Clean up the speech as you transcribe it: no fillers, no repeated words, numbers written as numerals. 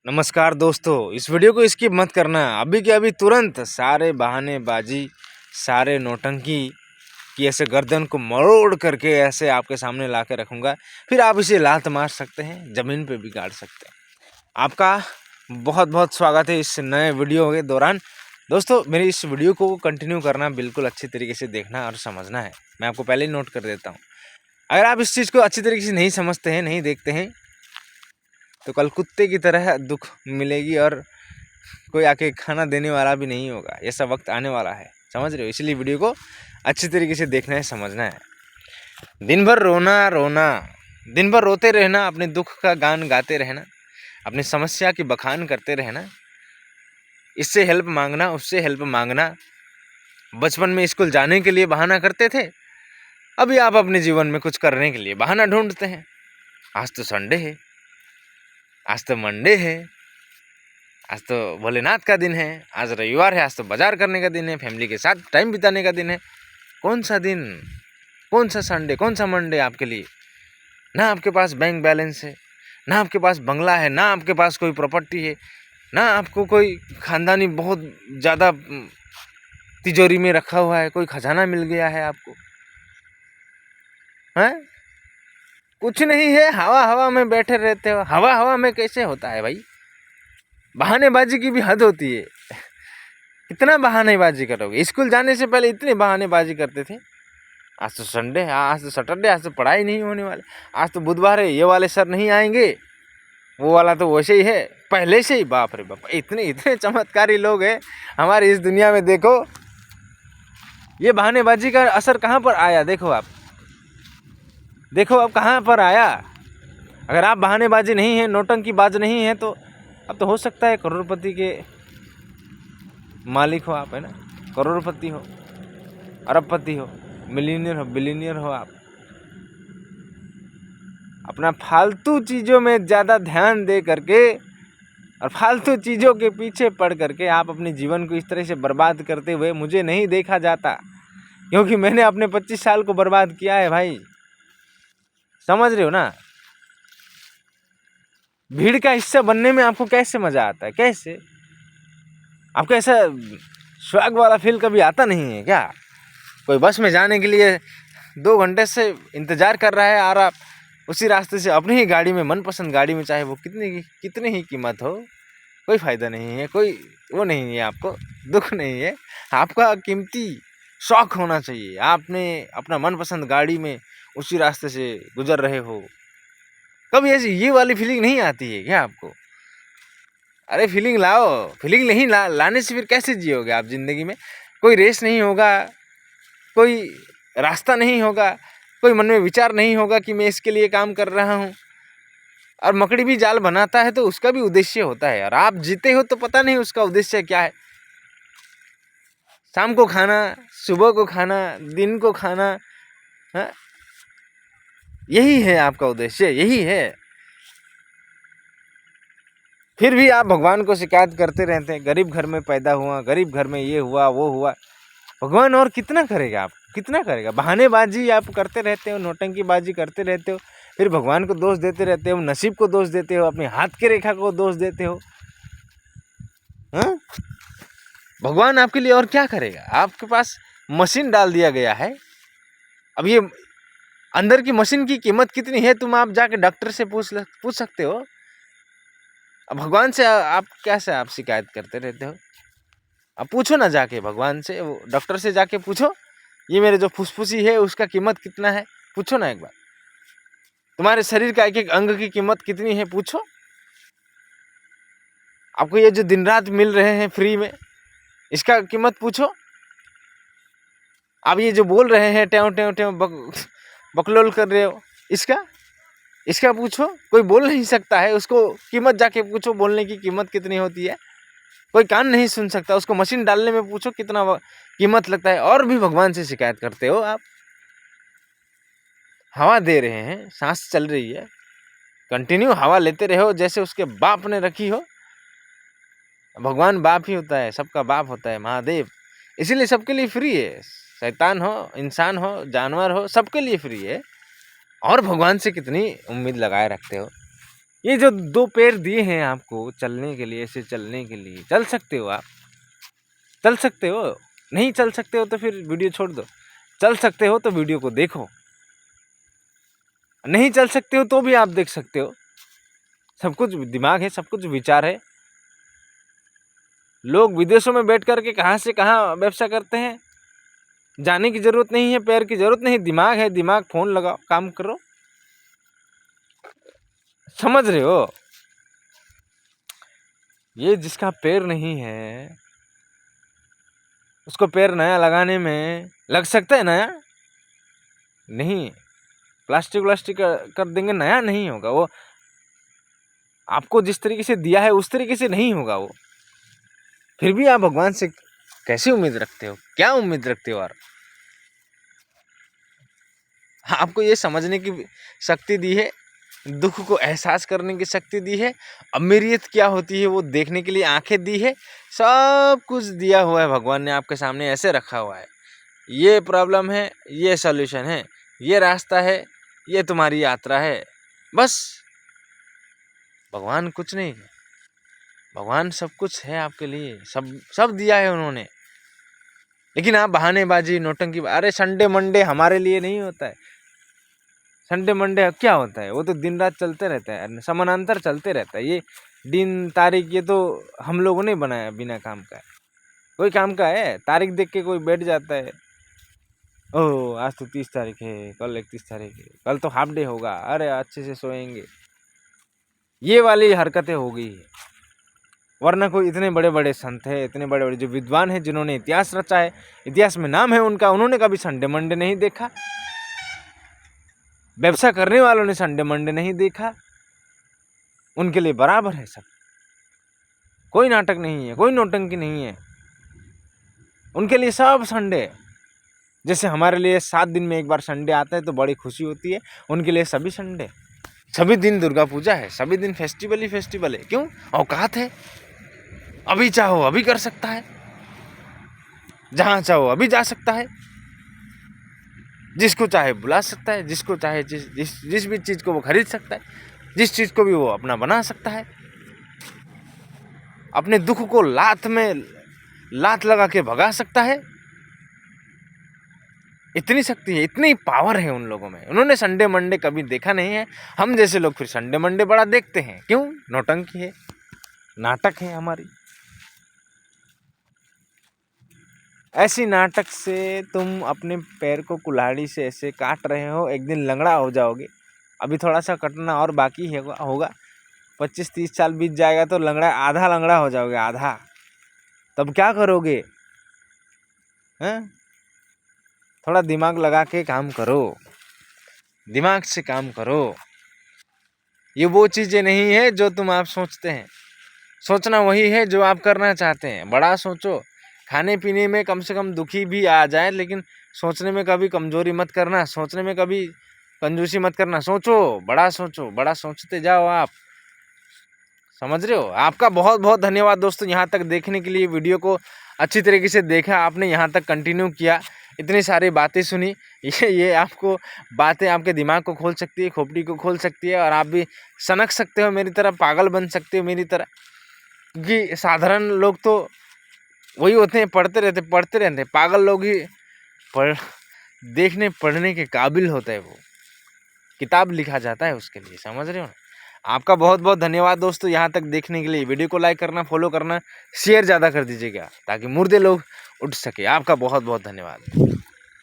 नमस्कार दोस्तों, इस वीडियो को स्किप मत करना। अभी के अभी तुरंत सारे बहानेबाजी, सारे नौटंकी की ऐसे गर्दन को मरोड़ करके ऐसे आपके सामने ला के रखूँगा। फिर आप इसे लात मार सकते हैं, ज़मीन पे भी गाड़ सकते हैं। आपका बहुत बहुत स्वागत है इस नए वीडियो के दौरान। दोस्तों, मेरी इस वीडियो को कंटिन्यू करना, बिल्कुल अच्छी तरीके से देखना और समझना है। मैं आपको पहले ही नोट कर देता हूँ। अगर आप इस चीज़ को अच्छी तरीके से नहीं समझते हैं, नहीं देखते हैं, तो कल कुत्ते की तरह दुख मिलेगी और कोई आके खाना देने वाला भी नहीं होगा। ऐसा वक्त आने वाला है, समझ रहे हो? इसलिए वीडियो को अच्छी तरीके से देखना है, समझना है। दिन भर रोना रोना, दिन भर रोते रहना, अपने दुख का गान गाते रहना, अपनी समस्या की बखान करते रहना, इससे हेल्प मांगना, उससे हेल्प मांगना। बचपन में स्कूल जाने के लिए बहाना करते थे, अभी आप अपने जीवन में कुछ करने के लिए बहाना ढूंढते हैं। आज तो संडे है, आज तो मंडे है, आज तो भोलेनाथ का दिन है, आज रविवार है, आज तो बाजार करने का दिन है, फैमिली के साथ टाइम बिताने का दिन है। कौन सा दिन, कौन सा संडे, कौन सा मंडे आपके लिए? ना आपके पास बैंक बैलेंस है, ना आपके पास बंगला है, ना आपके पास कोई प्रॉपर्टी है, ना आपको कोई खानदानी बहुत ज़्यादा तिजोरी में रखा हुआ है, कोई खजाना मिल गया है आपको, हैं? कुछ नहीं है, हवा हवा में बैठे रहते हो। हवा हवा में कैसे होता है भाई? बहानेबाजी की भी हद होती है। कितना बहानेबाजी करोगे? स्कूल जाने से पहले इतने बहानेबाजी करते थे। आज तो संडे है, आज तो सैटरडे, आज तो पढ़ाई नहीं होने वाले, आज तो बुधवार है, ये वाले सर नहीं आएंगे, वो वाला तो वैसे ही है, पहले से ही। बाप रे बाप, इतने इतने चमत्कारी लोग हैं हमारी इस दुनिया में। देखो ये बहानेबाजी का असर कहाँ पर आया, देखो आप, देखो अब कहाँ पर आया। अगर आप बहानेबाजी नहीं है, नौटंकीबाज नहीं है, तो अब तो हो सकता है करोड़पति के मालिक हो आप, है ना? करोड़पति हो, अरबपति हो, मिलीनियर हो, बिलीनियर हो आप। अपना फालतू चीज़ों में ज़्यादा ध्यान दे करके और फालतू चीज़ों के पीछे पड़ करके आप अपने जीवन को इस तरह से बर्बाद करते हुए मुझे नहीं देखा जाता, क्योंकि मैंने अपने 25 साल को बर्बाद किया है भाई। समझ रहे हो ना? भीड़ का हिस्सा बनने में आपको कैसे मज़ा आता है? कैसे आपको ऐसा स्वैग वाला फील कभी आता नहीं है क्या? कोई बस में जाने के लिए 2 घंटे से इंतज़ार कर रहा है और आप उसी रास्ते से अपनी ही गाड़ी में, मनपसंद गाड़ी में, चाहे वो कितनी ही कीमत हो, कोई फ़ायदा नहीं है, कोई वो नहीं है, आपको दुख नहीं है। आपका कीमती शौक होना चाहिए। आपने अपना मनपसंद गाड़ी में उसी रास्ते से गुजर रहे हो, कभी ऐसी ये वाली फीलिंग नहीं आती है क्या आपको? अरे फीलिंग लाओ। फीलिंग नहीं लाने से फिर कैसे जियोगे आप ज़िंदगी में? कोई रेस नहीं होगा, कोई रास्ता नहीं होगा, कोई मन में विचार नहीं होगा कि मैं इसके लिए काम कर रहा हूँ। और मकड़ी भी जाल बनाता है तो उसका भी उद्देश्य होता है यार। आप जीते हो तो पता नहीं उसका उद्देश्य क्या है। शाम को खाना, सुबह को खाना, दिन को खाना, हाँ? यही है आपका उद्देश्य, यही है। फिर भी आप भगवान को शिकायत करते रहते हैं, गरीब घर में पैदा हुआ, गरीब घर में ये हुआ, वो हुआ। भगवान और कितना करेगा? आप कितना करेगा? बहानेबाजी आप करते रहते हो, नौटंकीबाजी करते रहते हो, फिर भगवान को दोष देते रहते हो, नसीब को दोष देते हो, अपने हाथ की रेखा को दोष देते हो। हाँ? भगवान आपके लिए और क्या करेगा? आपके पास मशीन डाल दिया गया है। अब ये अंदर की मशीन की कीमत कितनी है, तुम आप जाके डॉक्टर से पूछ सकते हो। अब भगवान से आप कैसे आप शिकायत करते रहते हो? अब पूछो ना जाके भगवान से, वो डॉक्टर से जाके पूछो, ये मेरे जो फुसफुसी है उसका कीमत कितना है, पूछो ना एक बार। तुम्हारे शरीर का एक एक अंग की कीमत कितनी है, पूछो। आपको ये जो दिन रात मिल रहे हैं फ्री में, इसका कीमत पूछो। आप ये जो बोल रहे हैं, ट्यों ट्यों ट्यों बकलोल कर रहे हो, इसका पूछो। कोई बोल नहीं सकता है, उसको कीमत जाके पूछो, बोलने की कीमत कितनी होती है। कोई कान नहीं सुन सकता, उसको मशीन डालने में पूछो कितना कीमत लगता है। और भी भगवान से शिकायत करते हो आप। हवा दे रहे हैं, सांस चल रही है, कंटिन्यू हवा लेते रहो जैसे उसके बाप ने रखी हो। भगवान बाप ही होता है, सबका बाप होता है, महादेव। इसीलिए सबके लिए फ्री है। शैतान हो, इंसान हो, जानवर हो, सबके लिए फ्री है। और भगवान से कितनी उम्मीद लगाए रखते हो? ये जो 2 पैर दिए हैं आपको चलने के लिए, ऐसे चलने के लिए, चल सकते हो आप? चल सकते हो? नहीं चल सकते हो तो फिर वीडियो छोड़ दो। चल सकते हो तो वीडियो को देखो। नहीं चल सकते हो तो भी आप देख सकते हो। सब कुछ दिमाग है, सब कुछ विचार है। लोग विदेशों में बैठ कर के कहाँ से कहाँ व्यवसाय करते हैं। जाने की जरूरत नहीं है, पैर की जरूरत नहीं, दिमाग है, दिमाग फोन लगाओ, काम करो। समझ रहे हो? ये जिसका पैर नहीं है उसको पैर नया लगाने में लग सकता है नया? नहीं। प्लास्टिक व्लास्टिक कर देंगे, नया नहीं होगा वो। आपको जिस तरीके से दिया है उस तरीके से नहीं होगा वो। फिर भी आप भगवान से कैसे उम्मीद रखते हो? क्या उम्मीद रखते हो यार? आपको ये समझने की शक्ति दी है, दुख को एहसास करने की शक्ति दी है, अमीरियत क्या होती है वो देखने के लिए आंखें दी है। सब कुछ दिया हुआ है भगवान ने आपके सामने, ऐसे रखा हुआ है। ये प्रॉब्लम है, ये सॉल्यूशन है, ये रास्ता है, ये तुम्हारी यात्रा है। बस भगवान कुछ नहीं है, भगवान सब कुछ है आपके लिए, सब दिया है उन्होंने। लेकिन आप बहानेबाजी, नौटंकी, अरे संडे मंडे हमारे लिए नहीं होता है। संडे मंडे क्या होता है? वो तो दिन रात चलते रहता है, समानांतर चलते रहता है। ये दिन तारीख ये तो हम लोगों ने बनाया बिना काम का। कोई काम का है? तारीख देख के कोई बैठ जाता है, ओह आज तो 30 तारीख है, कल 31 तारीख है, कल तो हाफ डे होगा, अरे अच्छे से सोएंगे। ये वाली हरकतें हो गई है। वरना कोई इतने बड़े बड़े संत है, इतने बड़े बड़े जो विद्वान है, जिन्होंने इतिहास रचा है, इतिहास में नाम है उनका, उन्होंने कभी संडे मंडे नहीं देखा। व्यवसाय करने वालों ने संडे मंडे नहीं देखा। उनके लिए बराबर है सब, कोई नाटक नहीं है, कोई नौटंकी नहीं है। उनके लिए सब संडे है। जैसे हमारे लिए 7 दिन में एक बार संडे आता है तो बड़ी खुशी होती है, उनके लिए सभी संडे। सभी दिन दुर्गा पूजा है, सभी दिन फेस्टिवल ही फेस्टिवल है। क्यों? औकात है, अभी चाहो अभी कर सकता है, जहां चाहो अभी जा सकता है, जिसको चाहे बुला सकता है, जिसको चाहे जिस भी चीज को वो खरीद सकता है, जिस चीज को भी वो अपना बना सकता है। अपने दुख को लात लगा के भगा सकता है। इतनी शक्ति है, इतनी पावर है उन लोगों में। उन्होंने संडे मंडे कभी देखा नहीं है। हम जैसे लोग फिर संडे मंडे बड़ा देखते हैं। क्यों? नौटंकी है, नाटक है हमारी। ऐसी नाटक से तुम अपने पैर को कुल्हाड़ी से ऐसे काट रहे हो, एक दिन लंगड़ा हो जाओगे। अभी थोड़ा सा कटना और बाकी होगा। 25-30 साल बीत जाएगा तो आधा लंगड़ा हो जाओगे, आधा। तब क्या करोगे? हैं? थोड़ा दिमाग लगा के काम करो, दिमाग से काम करो। ये वो चीजें नहीं है जो तुम आप सोचते हैं। सोचना वही है जो आप करना चाहते हैं। बड़ा सोचो। खाने पीने में कम से कम दुखी भी आ जाए, लेकिन सोचने में कभी कमजोरी मत करना, सोचने में कभी कंजूसी मत करना। सोचो, बड़ा सोचते जाओ आप। समझ रहे हो? आपका बहुत बहुत धन्यवाद दोस्तों, यहाँ तक देखने के लिए। वीडियो को अच्छी तरीके से देखा आपने, यहाँ तक कंटिन्यू किया, इतनी सारी बातें सुनी। ये आपको बातें आपके दिमाग को खोल सकती है, खोपड़ी को खोल सकती है, और आप भी सनक सकते हो मेरी तरह, पागल बन सकते हो मेरी तरह। क्योंकि साधारण लोग तो वही होते हैं, पढ़ते रहते। पागल लोग ही देखने पढ़ने के काबिल होता है। वो किताब लिखा जाता है उसके लिए। समझ रहे हो ना? आपका बहुत बहुत धन्यवाद दोस्तों, यहाँ तक देखने के लिए। वीडियो को लाइक करना, फॉलो करना, शेयर ज़्यादा कर दीजिएगा ताकि मुर्दे लोग उठ सके। आपका बहुत बहुत धन्यवाद।